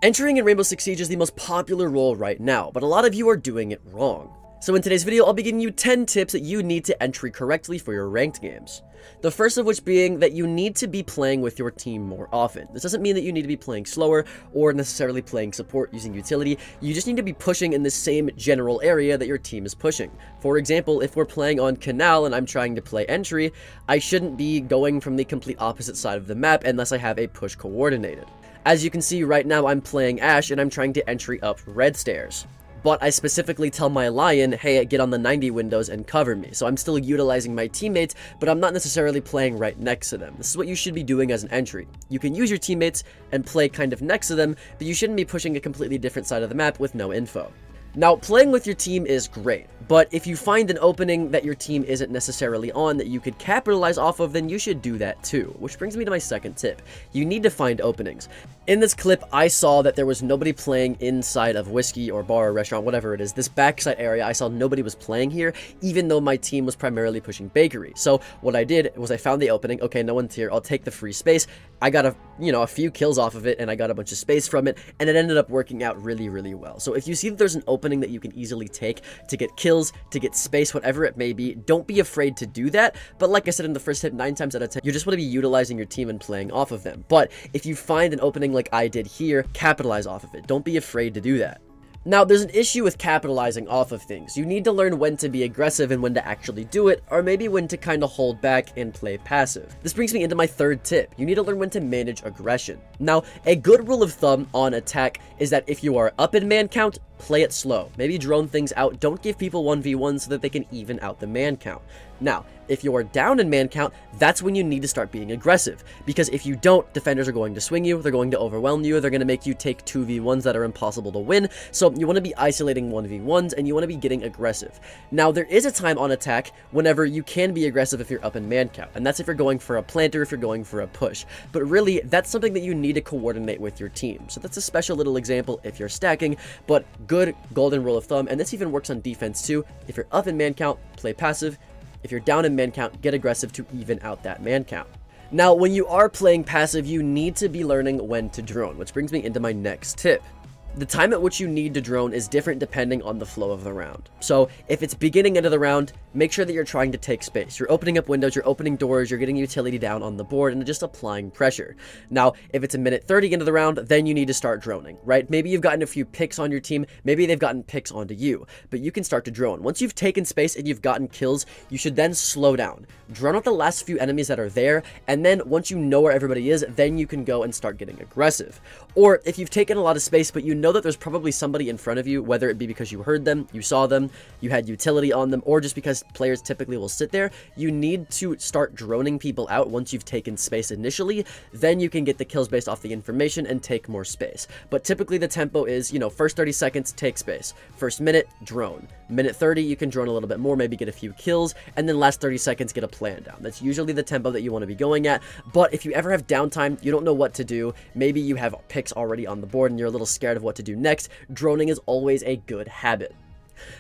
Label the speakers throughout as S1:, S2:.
S1: Entering in Rainbow Six Siege is the most popular role right now, but a lot of you are doing it wrong. So in today's video, I'll be giving you 10 tips that you need to entry correctly for your ranked games. The first of which being that you need to be playing with your team more often. This doesn't mean that you need to be playing slower or necessarily playing support using utility. You just need to be pushing in the same general area that your team is pushing. For example, if we're playing on Canal and I'm trying to play entry, I shouldn't be going from the complete opposite side of the map unless I have a push coordinated. As you can see right now, I'm playing Ash and I'm trying to entry up red stairs. But I specifically tell my Lion, hey, get on the 90 windows and cover me. So I'm still utilizing my teammates, but I'm not necessarily playing right next to them. This is what you should be doing as an entry. You can use your teammates and play kind of next to them, but you shouldn't be pushing a completely different side of the map with no info. Now, playing with your team is great, but if you find an opening that your team isn't necessarily on that you could capitalize off of, then you should do that too. Which brings me to my second tip. You need to find openings. In this clip, I saw that there was nobody playing inside of Whiskey or bar or restaurant, whatever it is. This backside area, I saw nobody was playing here, even though my team was primarily pushing Bakery. So what I did was I found the opening. Okay, no one's here. I'll take the free space. I got a few kills off of it, and I got a bunch of space from it, and it ended up working out really, really well. So if you see that there's an opening that you can easily take to get kills, to get space, whatever it may be, don't be afraid to do that. But like I said in the first tip, 9 times out of 10, you just want to be utilizing your team and playing off of them. But if you find an opening like I did here, capitalize off of it. Don't be afraid to do that. Now, there's an issue with capitalizing off of things. You need to learn when to be aggressive and when to actually do it, or maybe when to kind of hold back and play passive. This brings me into my third tip. You need to learn when to manage aggression. Now, a good rule of thumb on attack is that if you are up in man count, play it slow. Maybe drone things out. Don't give people 1v1 so that they can even out the man count. Now, if you are down in man count, that's when you need to start being aggressive. Because if you don't, defenders are going to swing you, they're going to overwhelm you, they're going to make you take 2v1s that are impossible to win. So you want to be isolating 1v1s and you want to be getting aggressive. Now, there is a time on attack whenever you can be aggressive if you're up in man count. And that's if you're going for a planter, if you're going for a push. But really, that's something that you need to coordinate with your team. So that's a special little example if you're stacking, but good golden rule of thumb, and this even works on defense too. If you're up in man count, play passive. If you're down in man count, get aggressive to even out that man count. Now, when you are playing passive, you need to be learning when to drone, which brings me into my next tip. The time at which you need to drone is different depending on the flow of the round. So if it's beginning into the round, make sure that you're trying to take space. You're opening up windows, you're opening doors, you're getting utility down on the board, and just applying pressure. Now, if it's a minute 30 into the round, then you need to start droning, right? Maybe you've gotten a few picks on your team, maybe they've gotten picks onto you, but you can start to drone. Once you've taken space and you've gotten kills, you should then slow down. Drone out the last few enemies that are there, and then once you know where everybody is, then you can go and start getting aggressive. Or if you've taken a lot of space, but you know that there's probably somebody in front of you, whether it be because you heard them, you saw them, you had utility on them, or just because players typically will sit there, you need to start droning people out once you've taken space initially. Then you can get the kills based off the information and take more space. But typically the tempo is, first 30 seconds, take space. First minute, drone. Minute 30, you can drone a little bit more, maybe get a few kills, and then last 30 seconds, get a plan down. That's usually the tempo that you want to be going at. But if you ever have downtime, you don't know what to do, maybe you have picks already on the board and you're a little scared of what to do next, droning is always a good habit.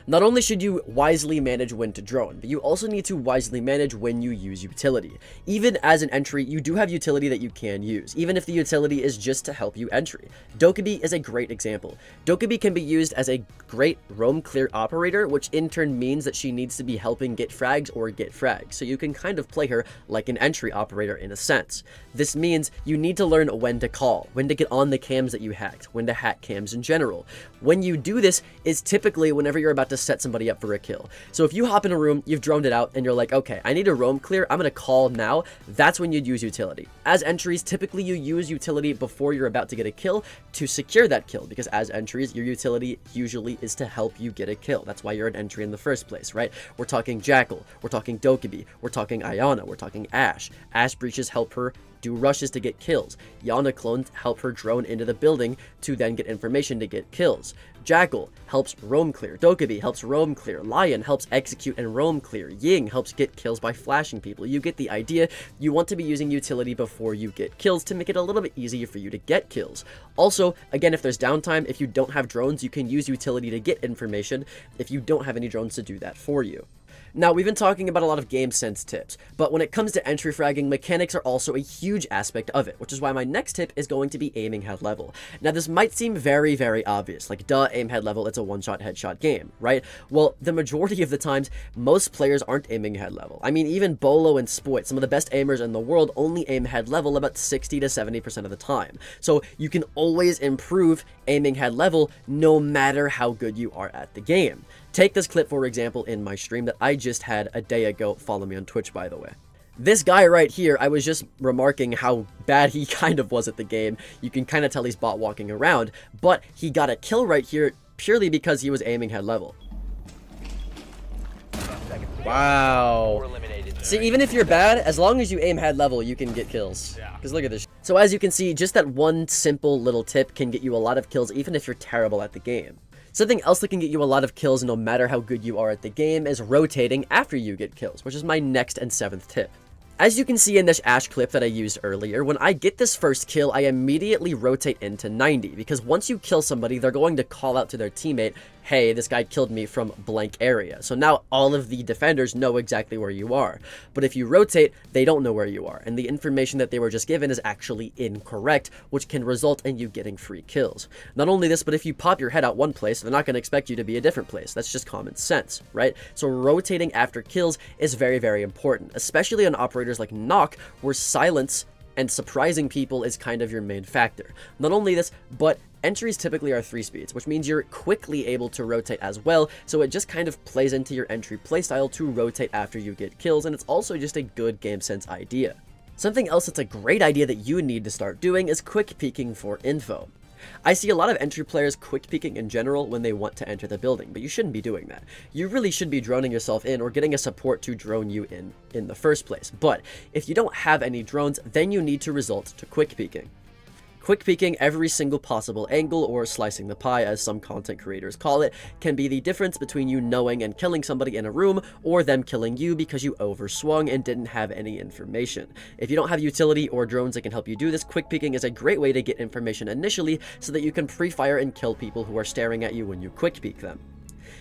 S1: Not only should you wisely manage when to drone, but you also need to wisely manage when you use utility. Even as an entry, you do have utility that you can use, even if the utility is just to help you entry. Dokkaebi is a great example. Dokkaebi can be used as a great roam clear operator, which in turn means that she needs to be helping get frags or get frags. So you can kind of play her like an entry operator in a sense. This means you need to learn when to call, when to get on the cams that you hacked, when to hack cams in general. When you do this is typically whenever you're about to set somebody up for a kill. So if you hop in a room, you've droned it out, and you're like, okay, I need a roam clear, I'm going to call now, that's when you'd use utility. As entries, typically you use utility before you're about to get a kill to secure that kill, because as entries, your utility usually is to help you get a kill. That's why you're an entry in the first place, right? We're talking Jackal, we're talking Dokkaebi, we're talking Iana, we're talking Ash. Ash breaches help her do rushes to get kills. Yana clones help her drone into the building to then get information to get kills. Jackal helps roam clear. Dokkaebi helps roam clear. Lion helps execute and roam clear. Ying helps get kills by flashing people. You get the idea. You want to be using utility before you get kills to make it a little bit easier for you to get kills. Also, again, if there's downtime, if you don't have drones, you can use utility to get information if you don't have any drones to do that for you. Now, we've been talking about a lot of game sense tips, but when it comes to entry fragging, mechanics are also a huge aspect of it, which is why my next tip is going to be aiming head level. Now, this might seem very, very obvious, like, duh, aim head level, it's a one-shot headshot game, right? Well, the majority of the times, most players aren't aiming head level. I mean, even Bolo and Spoit, some of the best aimers in the world, only aim head level about 60 to 70% of the time. So you can always improve aiming head level no matter how good you are at the game. Take this clip, for example, in my stream that I just had a day ago. Follow me on Twitch, by the way. This guy right here, I was just remarking how bad he kind of was at the game. You can kind of tell he's bot walking around, but he got a kill right here purely because he was aiming head level. Wow. See, even if you're bad, as long as you aim head level, you can get kills. Because look at this. So as you can see, just that one simple little tip can get you a lot of kills, even if you're terrible at the game. Something else that can get you a lot of kills no matter how good you are at the game is rotating after you get kills, which is my next and 7th tip. As you can see in this Ash clip that I used earlier, when I get this first kill, I immediately rotate into 90, because once you kill somebody, they're going to call out to their teammate, hey, this guy killed me from blank area. So now all of the defenders know exactly where you are. But if you rotate, they don't know where you are, and the information that they were just given is actually incorrect, which can result in you getting free kills. Not only this, but if you pop your head out one place, they're not going to expect you to be a different place. That's just common sense, right? So rotating after kills is very, very important, especially on operators like Knock, where silence and surprising people is kind of your main factor. Not only this, but entries typically are 3 speeds, which means you're quickly able to rotate as well, so it just kind of plays into your entry playstyle to rotate after you get kills, and it's also just a good game sense idea. Something else that's a great idea that you need to start doing is quick peeking for info. I see a lot of entry players quick peeking in general when they want to enter the building, but you shouldn't be doing that. You really should be droning yourself in or getting a support to drone you in the first place. But if you don't have any drones, then you need to resort to quick peeking. Quick peeking every single possible angle, or slicing the pie as some content creators call it, can be the difference between you knowing and killing somebody in a room, or them killing you because you overswung and didn't have any information. If you don't have utility or drones that can help you do this, quick peeking is a great way to get information initially so that you can pre-fire and kill people who are staring at you when you quick peek them.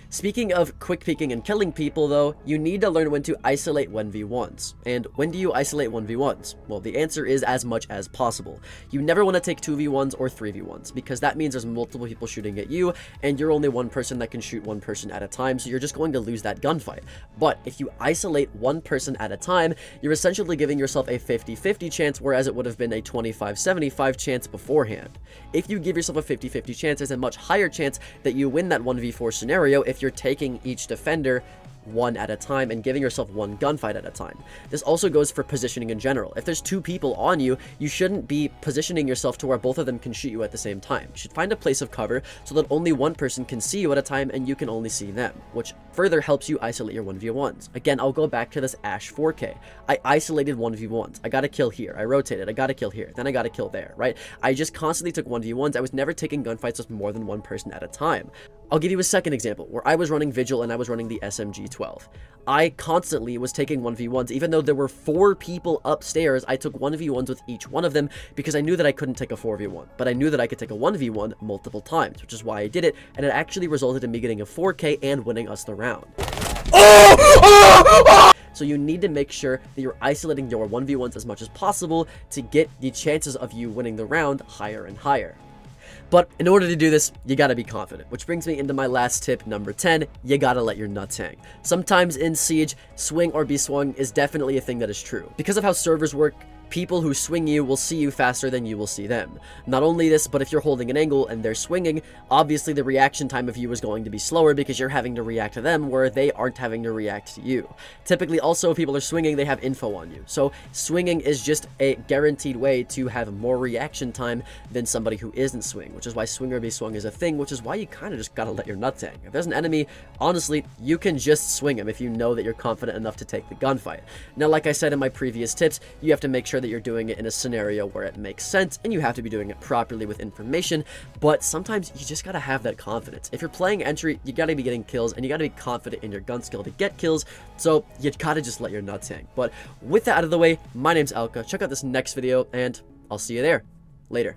S1: Speaking of quick peeking and killing people though, you need to learn when to isolate 1v1s. And when do you isolate 1v1s? Well, the answer is as much as possible. You never want to take 2v1s or 3v1s, because that means there's multiple people shooting at you, and you're only one person that can shoot one person at a time, so you're just going to lose that gunfight. But if you isolate one person at a time, you're essentially giving yourself a 50-50 chance, whereas it would have been a 25-75 chance beforehand. If you give yourself a 50-50 chance, there's a much higher chance that you win that 1v4 scenario if you're taking each defender one at a time and giving yourself one gunfight at a time. This also goes for positioning in general. If there's 2 people on you, you shouldn't be positioning yourself to where both of them can shoot you at the same time. You should find a place of cover so that only one person can see you at a time and you can only see them, which further helps you isolate your 1v1s. Again, I'll go back to this Ash 4K. I isolated 1v1s. I got a kill here. I rotated. I got a kill here. Then I got a kill there, right? I just constantly took 1v1s. I was never taking gunfights with more than one person at a time. I'll give you a second example where I was running Vigil and I was running the SMG-12. I constantly was taking 1v1s, even though there were 4 people upstairs. I took 1v1s with each one of them because I knew that I couldn't take a 4v1, but I knew that I could take a 1v1 multiple times, which is why I did it, and it actually resulted in me getting a 4K and winning us the round. So you need to make sure that you're isolating your 1v1s as much as possible to get the chances of you winning the round higher and higher. But in order to do this, you gotta be confident, which brings me into my last tip, number 10, you gotta let your nuts hang. Sometimes in Siege, swing or be swung is definitely a thing that is true. Because of how servers work, people who swing you will see you faster than you will see them. Not only this, but if you're holding an angle and they're swinging, obviously the reaction time of you is going to be slower because you're having to react to them where they aren't having to react to you. Typically also, if people are swinging, they have info on you. So swinging is just a guaranteed way to have more reaction time than somebody who isn't swinging, which is why swing or be swung is a thing, which is why you kind of just gotta let your nuts hang. If there's an enemy, honestly, you can just swing him if you know that you're confident enough to take the gunfight. Now, like I said in my previous tips, you have to make sure that you're doing it in a scenario where it makes sense, and you have to be doing it properly with information, but sometimes you just gotta have that confidence. If you're playing entry, you gotta be getting kills, and you gotta be confident in your gun skill to get kills, so you gotta just let your nuts hang. But with that out of the way, my name's Alka. Check out this next video, and I'll see you there. Later.